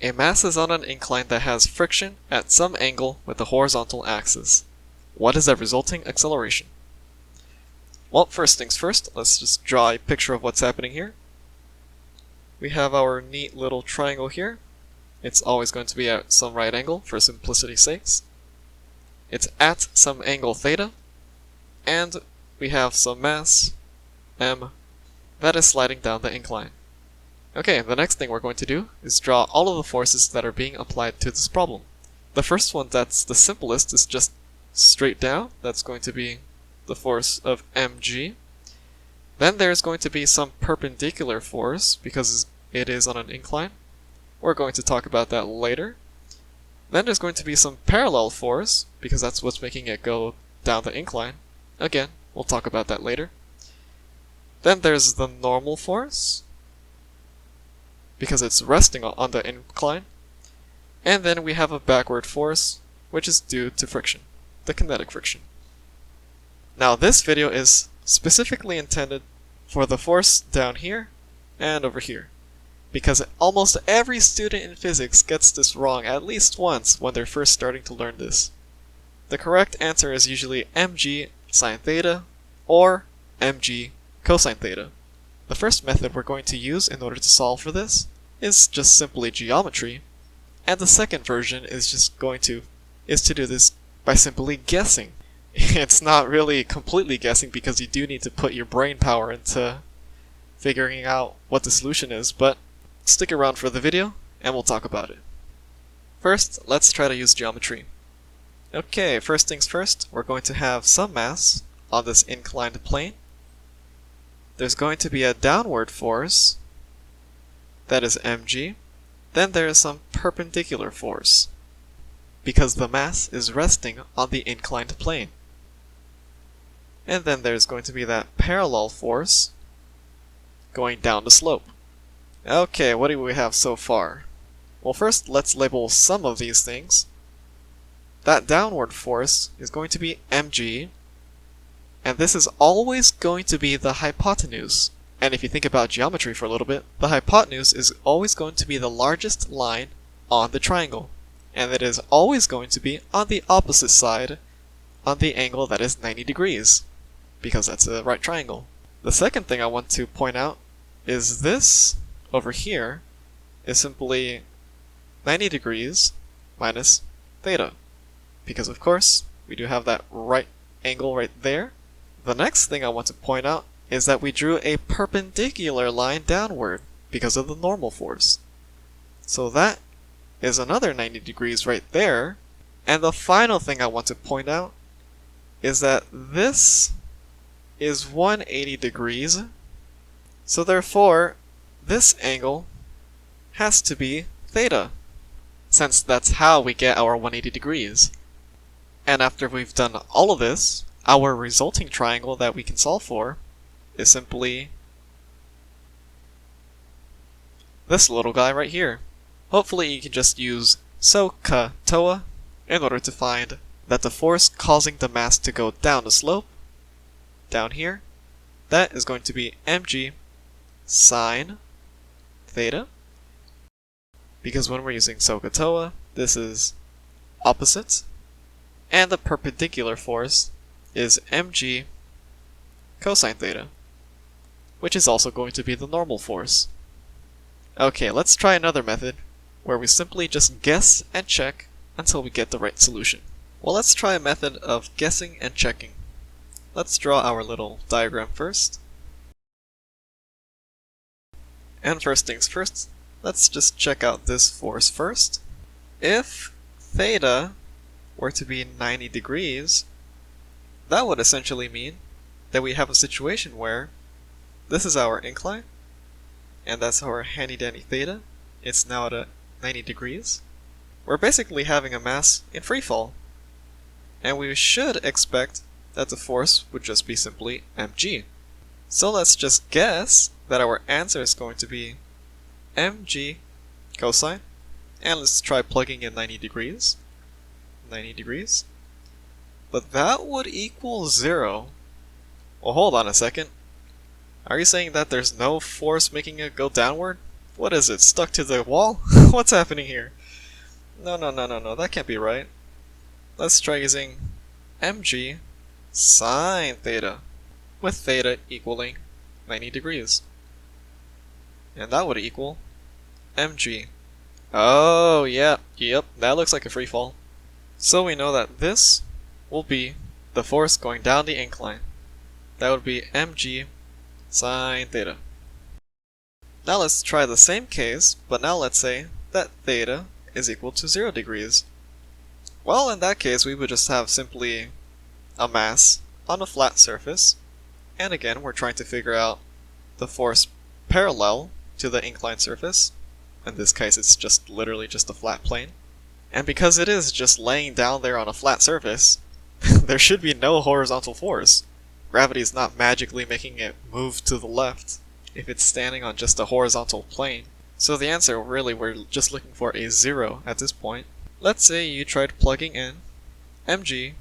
A mass is on an incline that has friction at some angle with the horizontal axis. What is the resulting acceleration? Well, first things first, let's just draw a picture of what's happening here. We have our neat little triangle here. It's always going to be at some right angle for simplicity's sakes. It's at some angle theta, and we have some mass, m, that is sliding down the incline. Okay, the next thing we're going to do is draw all of the forces that are being applied to this problem. The first one that's the simplest is just straight down. That's going to be the force of mg. Then there's going to be some perpendicular force because it is on an incline. We're going to talk about that later. Then there's going to be some parallel force because that's what's making it go down the incline. Again, we'll talk about that later. Then there's the normal force because it's resting on the incline. And then we have a backward force, which is due to friction, the kinetic friction. Now this video is specifically intended for the force down here and over here, because almost every student in physics gets this wrong at least once when they're first starting to learn this. The correct answer is usually mg sine theta or mg cosine theta. The first method we're going to use in order to solve for this is just simply geometry, and the second version is to do this by simply guessing. It's not really completely guessing because you do need to put your brain power into figuring out what the solution is, but stick around for the video and we'll talk about it. First, let's try to use geometry. Okay, first things first, we're going to have some mass on this inclined plane. There's going to be a downward force, that is mg. Then there is some perpendicular force, because the mass is resting on the inclined plane. And then there's going to be that parallel force going down the slope. Okay, what do we have so far? Well, first let's label some of these things. That downward force is going to be mg, and this is always going to be the hypotenuse. And if you think about geometry for a little bit, the hypotenuse is always going to be the largest line on the triangle. And it is always going to be on the opposite side on the angle that is 90 degrees, because that's a right triangle. The second thing I want to point out is this over here is simply 90 degrees minus theta, because of course we do have that right angle right there. The next thing I want to point out is that we drew a perpendicular line downward because of the normal force. So that is another 90 degrees right there. And the final thing I want to point out is that this is 180 degrees. So therefore, this angle has to be theta, since that's how we get our 180 degrees. And after we've done all of this, our resulting triangle that we can solve for is simply this little guy right here. Hopefully you can just use SOHCAHTOA in order to find that the force causing the mass to go down the slope, down here, that is going to be mg sine theta. Because when we're using SOHCAHTOA, this is opposite, and the perpendicular force is mg cosine theta, which is also going to be the normal force. Okay, let's try another method where we simply just guess and check until we get the right solution. Well, let's try a method of guessing and checking. Let's draw our little diagram first. And first things first, let's just check out this force first. If theta were to be 90 degrees, that would essentially mean that we have a situation where this is our incline, and that's our handy-dandy theta. It's now at 90 degrees. We're basically having a mass in free fall, and we should expect that the force would just be simply mg. So let's just guess that our answer is going to be mg cosine, and let's try plugging in 90 degrees. 90 degrees. But that would equal 0. Well, hold on a second. Are you saying that there's no force making it go downward? What is it, stuck to the wall? What's happening here? No, no, no, no, no, that can't be right. Let's try using mg sine theta, with theta equaling 90 degrees. And that would equal mg. Oh, yeah, yep, that looks like a free fall. So we know that this will be the force going down the incline. That would be mg sine theta. Now let's try the same case, but now let's say that theta is equal to 0 degrees. Well, in that case, we would just have simply a mass on a flat surface, and again, we're trying to figure out the force parallel to the inclined surface. In this case, it's just literally just a flat plane. And because it is just laying down there on a flat surface, there should be no horizontal force. Gravity is not magically making it move to the left if it's standing on just a horizontal plane. So the answer, really, we're just looking for a 0 at this point. Let's say you tried plugging in mg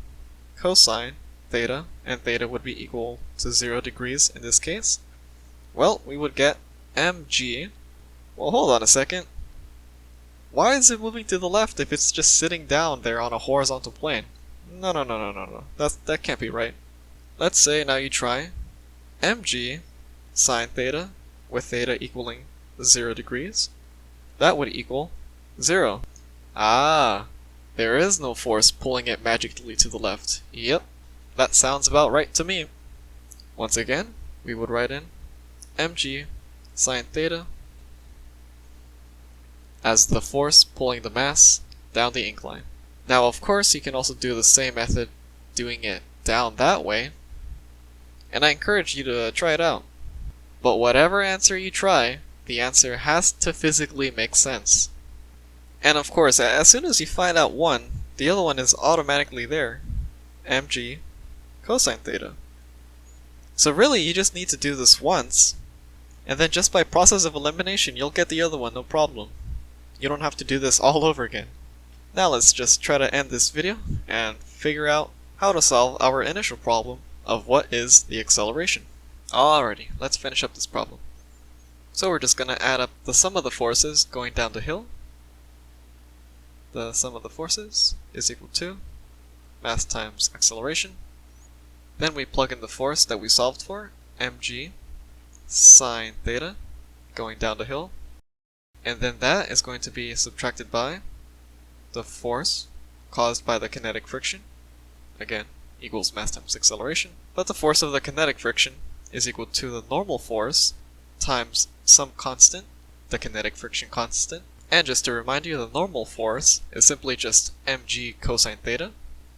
cosine theta, and theta would be equal to 0 degrees in this case. Well, we would get mg. Well, hold on a second. Why is it moving to the left if it's just sitting down there on a horizontal plane? No, no, no, no, no, no. That can't be right. Let's say now you try mg sine theta with theta equaling 0 degrees. That would equal 0. Ah, there is no force pulling it magically to the left. Yep, that sounds about right to me. Once again, we would write in mg sine theta as the force pulling the mass down the incline. Now, of course, you can also do the same method doing it down that way, and I encourage you to try it out. But whatever answer you try, the answer has to physically make sense. And of course, as soon as you find out one, the other one is automatically there. mg cosine theta. So really, you just need to do this once, and then just by process of elimination, you'll get the other one, no problem. You don't have to do this all over again. Now let's just try to end this video and figure out how to solve our initial problem of what is the acceleration. Alrighty, let's finish up this problem. So we're just going to add up the sum of the forces going down the hill. The sum of the forces is equal to mass times acceleration. Then we plug in the force that we solved for, mg sine theta, going down the hill. And then that is going to be subtracted by the force caused by the kinetic friction, again, equals mass times acceleration. But the force of the kinetic friction is equal to the normal force times some constant, the kinetic friction constant. And just to remind you, the normal force is simply just mg cosine theta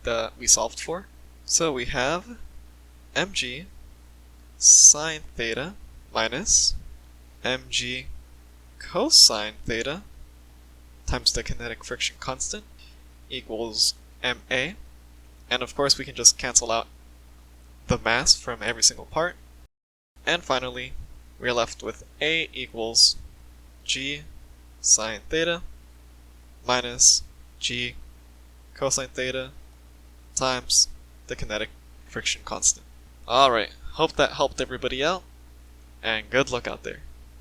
that we solved for. So we have mg sine theta minus mg cosine theta times the kinetic friction constant equals ma. And of course we can just cancel out the mass from every single part. And finally, we're left with A equals g sine theta minus g cosine theta times the kinetic friction constant. Alright, hope that helped everybody out, and good luck out there.